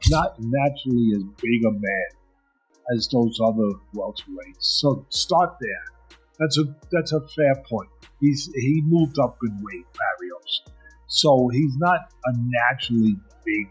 Not naturally as big a man as those other welterweights. So start there. That's a fair point. He moved up in weight, Barrios. So he's not a naturally big,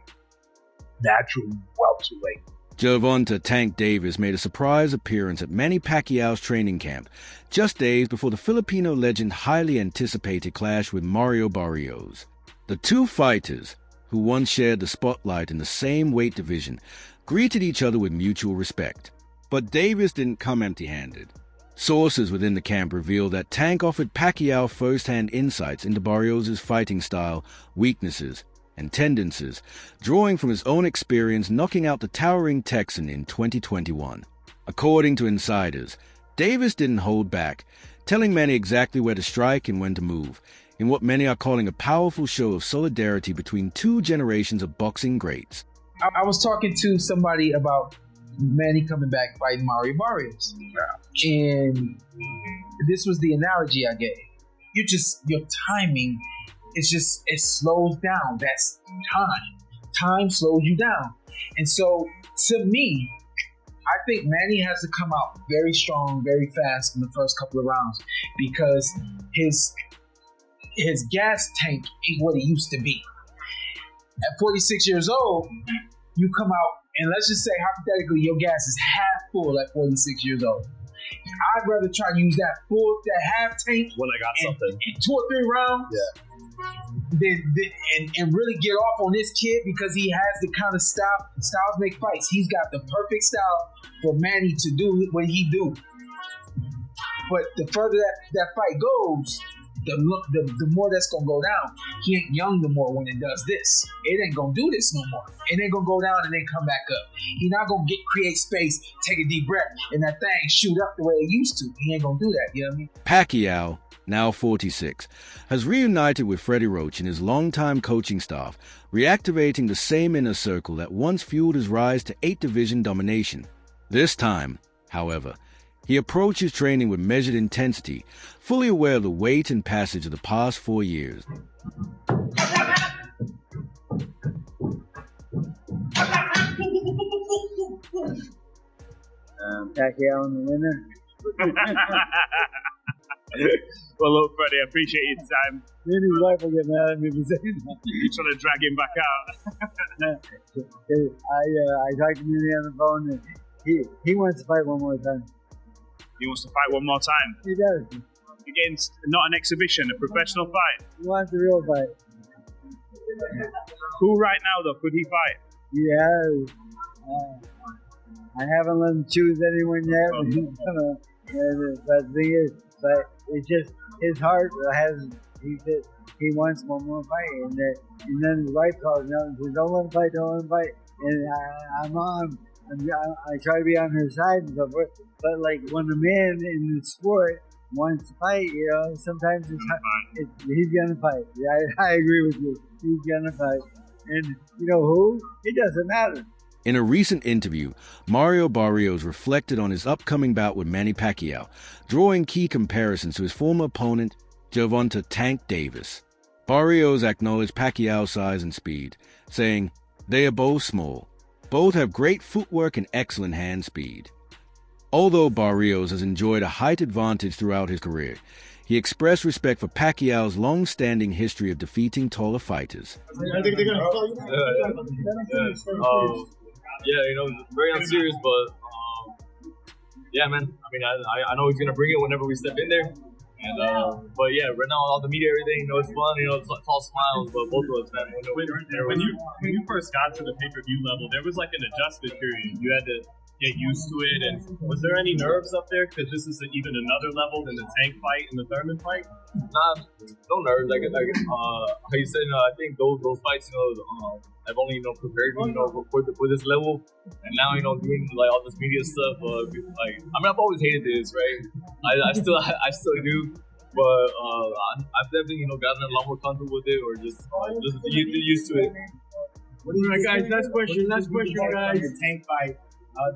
natural welterweight. Gervonta "Tank" Davis made a surprise appearance at Manny Pacquiao's training camp, just days before the Filipino legend highly anticipated clash with Mario Barrios. The two fighters, who once shared the spotlight in the same weight division, greeted each other with mutual respect. But Davis didn't come empty-handed. Sources within the camp revealed that Tank offered Pacquiao first-hand insights into Barrios' fighting style, weaknesses, and tendencies, drawing from his own experience knocking out the towering Texan in 2021. According to insiders, Davis didn't hold back, telling many exactly where to strike and when to move, in what many are calling a powerful show of solidarity between two generations of boxing greats. I was talking to somebody about Manny coming back fighting Mario Barrios. And this was the analogy I gave. Your timing, it slows down. That's time. Time slows you down. And so, to me, I think Manny has to come out very strong, very fast in the first couple of rounds because his gas tank ain't what it used to be. At 46 years old, you come out, and let's just say, hypothetically, your gas is half full at 46 years old. I'd rather try to use that half tank when I got something in 2 or 3 rounds, and really get off on this kid because he has the kind of styles make fights. He's got the perfect style for Manny to do what he do. But the further that fight goes, the more that's gonna go down. He ain't young no more when it does this. It ain't gonna do this no more. It ain't gonna go down and then come back up. He not gonna create space, take a deep breath, and that thing shoot up the way it used to. He ain't gonna do that, you know what I mean? Pacquiao, now 46, has reunited with Freddie Roach and his longtime coaching staff, reactivating the same inner circle that once fueled his rise to 8-division domination. This time, however, he approaches training with measured intensity, fully aware of the weight and passage of the past 4 years. Pacquiao in the winner. Well, look, Freddie, I appreciate your time. Me and his wife will get mad at me for saying that. You're trying to drag him back out. I talked to Manny on the phone, and he wants to fight one more time. He wants to fight one more time. He does. Against not an exhibition, a professional fight. He wants a real fight. Who right now, though, could he fight? Yeah, I haven't let him choose anyone yet. But he's gonna. But the thing is, it's just his heart has. He wants one more fight, and then his wife calls me out and says, "Don't let him fight, don't let him fight." And I try to be on her side and so forth. But like when a man in the sport wants to fight, sometimes he's gonna fight. Yeah, I agree with you. He's gonna fight, and you know who? It doesn't matter. In a recent interview, Mario Barrios reflected on his upcoming bout with Manny Pacquiao, drawing key comparisons to his former opponent, Gervonta "Tank" Davis. Barrios acknowledged Pacquiao's size and speed, saying, "They are both small. Both have great footwork and excellent hand speed." Although Barrios has enjoyed a height advantage throughout his career, he expressed respect for Pacquiao's long-standing history of defeating taller fighters. I think they're gonna call you. Very unserious, but yeah, man. I mean, I know he's gonna bring it whenever we step in there. And but yeah, right now all the media, everything, it's fun. It's all smiles, but both of us, man. When you first got to the pay-per-view level, there was like an adjustment period. You had to get used to it. And was there any nerves up there? Because this is even another level than the Tank fight and the Thurman fight. Nah, no nerves. Like how you said, I think those fights, I've only prepared for this level, and now doing like all this media stuff. I've always hated this, right? I still do, But I've definitely gotten a lot more comfortable with it, or just used to it. All right, guys. Last question, guys. The tank fight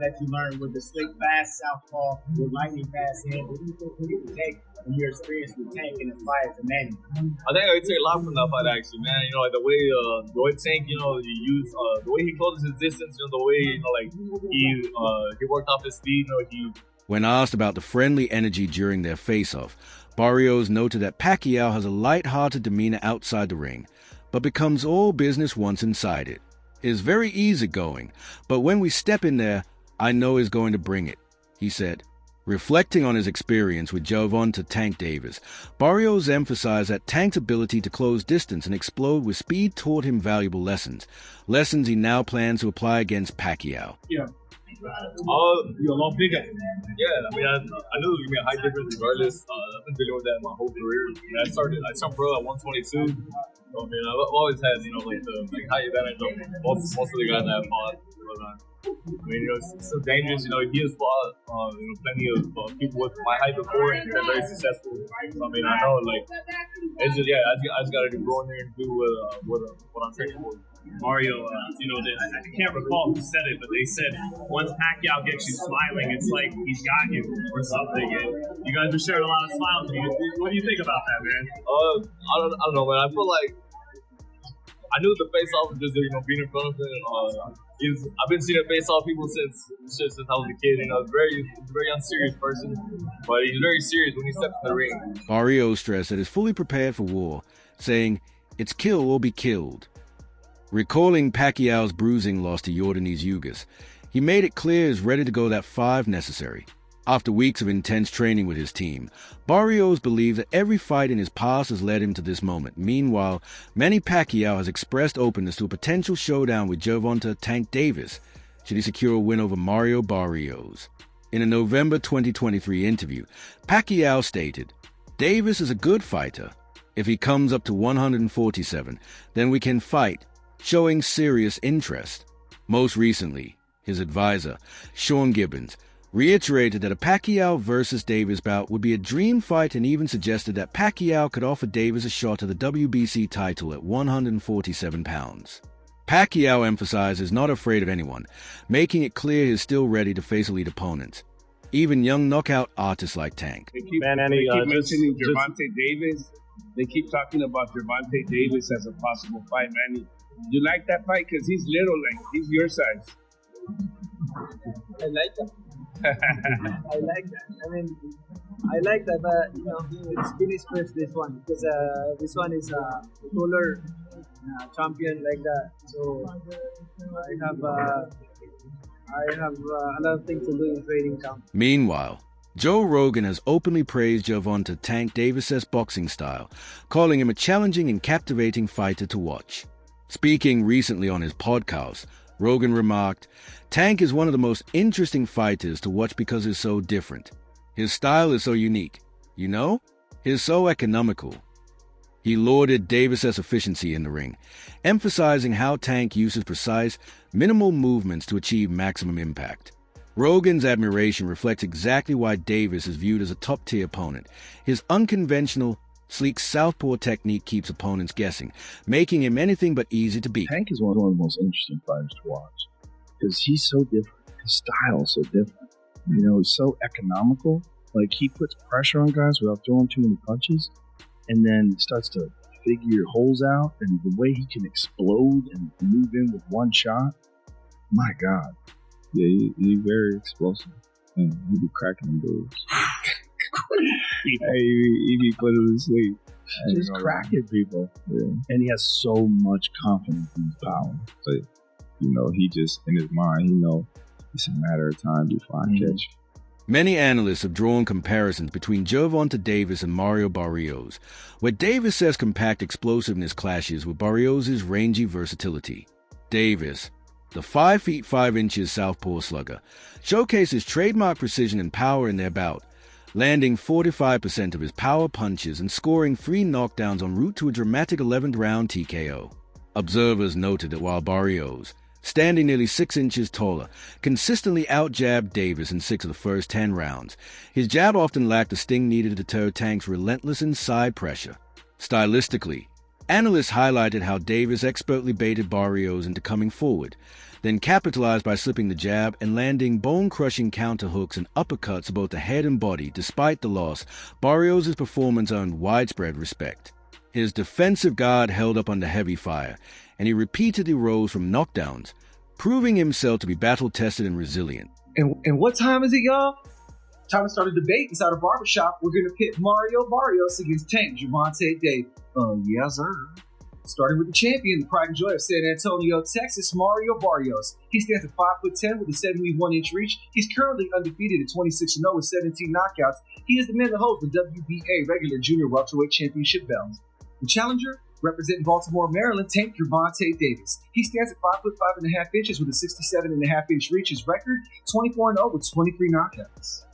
that you learned with the slick, fast southpaw, with lightning fast hand. What do you think you can take from your experience with Tank and his fight to Manny? I think I would take a lot from that fight, actually, man. Like the way Tank, you use the way he closes his distance, the way he worked off his speed, When asked about the friendly energy during their face-off, Barrios noted that Pacquiao has a light-hearted demeanor outside the ring, but becomes all business once inside it. Is very easygoing, but when we step in there, I know he's going to bring it, he said. Reflecting on his experience with Gervonta "Tank" Davis, Barrios emphasized that Tank's ability to close distance and explode with speed taught him valuable lessons he now plans to apply against Pacquiao. Yeah. You're a lot bigger. Yeah, I knew it was going to be a high difference regardless. I've been dealing with that my whole career. I started pro at 122. So, I've always had, the high advantage of most of the guys that have fought. But, it's so dangerous. He has fought, plenty of people with my height before, and they're very successful. So, I know, it's just, I just got to go in there and do what I'm training for. Mario, I can't recall who said it, but they said once Pacquiao gets you smiling, it's like he's got you or something. And you guys are sharing a lot of smiles. What do you think about that, man? I don't know, man. I feel like I knew the face-off was just being in front of him. I've been seeing a face-off people since I was a kid. He's a very unserious person, but he's very serious when he steps in the ring. Barrios stressed that he's fully prepared for war, saying, "It's kill or be killed." Recalling Pacquiao's bruising loss to Yordanis Ugas, he made it clear he's ready to go that 5 necessary. After weeks of intense training with his team, Barrios believes that every fight in his past has led him to this moment. Meanwhile, Manny Pacquiao has expressed openness to a potential showdown with Gervonta "Tank" Davis, should he secure a win over Mario Barrios. In a November 2023 interview, Pacquiao stated, "Davis is a good fighter. If he comes up to 147, then we can fight, showing serious interest." Most recently, his advisor, Sean Gibbons, reiterated that a Pacquiao versus Davis bout would be a dream fight and even suggested that Pacquiao could offer Davis a shot at the WBC title at 147 pounds. Pacquiao emphasized he's not afraid of anyone, making it clear he's still ready to face elite opponents, even young knockout artists like Tank. They keep mentioning Gervonta Davis. They keep talking about Gervonta Davis as a possible fight, man. You like that fight? Because he's little, he's your size. I like that. I like that. I like that, but it's finished first, this one, because this one is a taller champion like that. So I have a lot of things to do in training camp. Meanwhile, Joe Rogan has openly praised Gervonta "Tank" Davis' boxing style, calling him a challenging and captivating fighter to watch. Speaking recently on his podcast, Rogan remarked, "Tank is one of the most interesting fighters to watch because he's so different. His style is so unique. He's so economical." He lauded Davis' efficiency in the ring, emphasizing how Tank uses precise, minimal movements to achieve maximum impact. Rogan's admiration reflects exactly why Davis is viewed as a top-tier opponent. His unconventional, sleek southpaw technique keeps opponents guessing, making him anything but easy to beat. Tank is one of the most interesting fighters to watch because he's so different. His style is so different. He's so economical. He puts pressure on guys without throwing too many punches, and then starts to figure holes out. And the way he can explode and move in with one shot, my God. Yeah, he's very explosive. And he be cracking them dudes. He be putting them to sleep. Just cracking people. Yeah. And he has so much confidence in his power. So, he just, in his mind, it's a matter of time before I catch. Many analysts have drawn comparisons between Gervonta Davis and Mario Barrios, where Davis says compact explosiveness clashes with Barrios' rangy versatility. Davis, the 5 feet 5 inches southpaw slugger, showcases trademark precision and power in their bout, landing 45% of his power punches and scoring 3 knockdowns en route to a dramatic 11th round TKO. Observers noted that while Barrios, Standing nearly 6 inches taller, consistently out-jabbed Davis in 6 of the first 10 rounds. His jab often lacked the sting needed to deter Tank's relentless inside pressure. Stylistically, analysts highlighted how Davis expertly baited Barrios into coming forward, then capitalized by slipping the jab and landing bone-crushing counterhooks and uppercuts to both the head and body. Despite the loss, Barrios' performance earned widespread respect. His defensive guard held up under heavy fire, and he repeatedly rose from knockdowns, proving himself to be battle-tested and resilient. And what time is it, y'all? Time to start a debate inside a barbershop. We're going to pit Mario Barrios against Tank Gervonta Davis. Yes, sir. Starting with the champion, the pride and joy of San Antonio, Texas, Mario Barrios. He stands at 5'10" with a 71-inch reach. He's currently undefeated at 26-0 with 17 knockouts. He is the man that holds the WBA regular junior welterweight championship belt. The challenger, representing Baltimore, Maryland, Tank Gervonta Davis. He stands at 5'5.5" with a 67.5-inch reach. His record, 24-0 with 23 knockouts.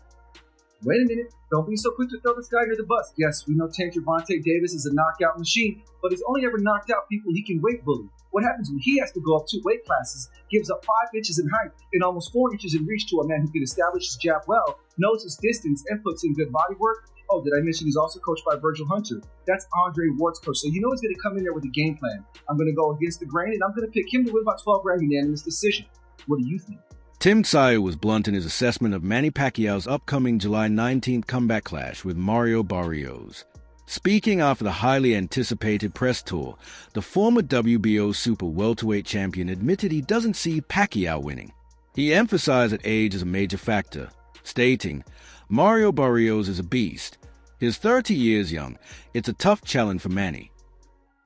Wait a minute, don't be so quick to throw this guy under the bus. Yes, we know Tank Gervonta Davis is a knockout machine, but he's only ever knocked out people he can weight bully. What happens when he has to go up 2 weight classes, gives up 5 inches in height and almost 4 inches in reach to a man who can establish his jab well, knows his distance, and puts in good body work? Oh, did I mention he's also coached by Virgil Hunter? That's Andre Ward's coach, so you know he's going to come in there with a game plan. I'm going to go against the grain, and I'm going to pick him to win by 12-round unanimous decision. What do you think? Tim Tszyu was blunt in his assessment of Manny Pacquiao's upcoming July 19th comeback clash with Mario Barrios. Speaking after the highly anticipated press tour, the former WBO super welterweight champion admitted he doesn't see Pacquiao winning. He emphasized that age is a major factor, stating, "Mario Barrios is a beast. He's 30 years young. It's a tough challenge for Manny."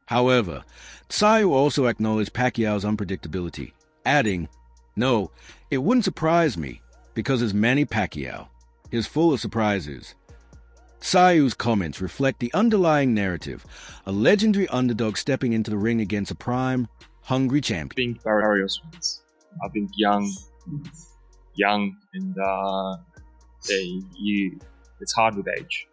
However, Tszyu also acknowledged Pacquiao's unpredictability, adding, "No, it wouldn't surprise me, because it's Manny Pacquiao. He's full of surprises." Tsyu's comments reflect the underlying narrative, a legendary underdog stepping into the ring against a prime, hungry champion. I think Barios wins. I think young, and it's hard with age.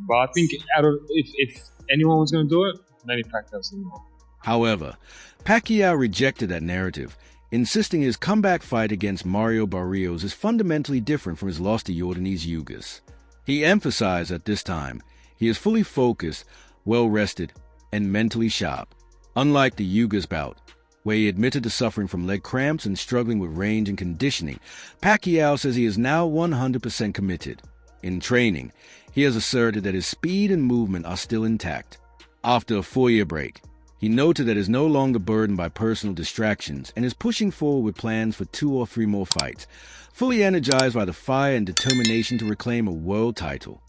But I think if anyone was going to do it, Manny Pacquiao's the one. However, Pacquiao rejected that narrative, insisting his comeback fight against Mario Barrios is fundamentally different from his loss to Yordanis Ugas. He emphasized at this time he is fully focused, well-rested, and mentally sharp. Unlike the Ugas bout, where he admitted to suffering from leg cramps and struggling with range and conditioning, Pacquiao says he is now 100% committed. In training, he has asserted that his speed and movement are still intact. After a 4-year break, he noted that he is no longer burdened by personal distractions and is pushing forward with plans for 2 or 3 more fights, fully energized by the fire and determination to reclaim a world title.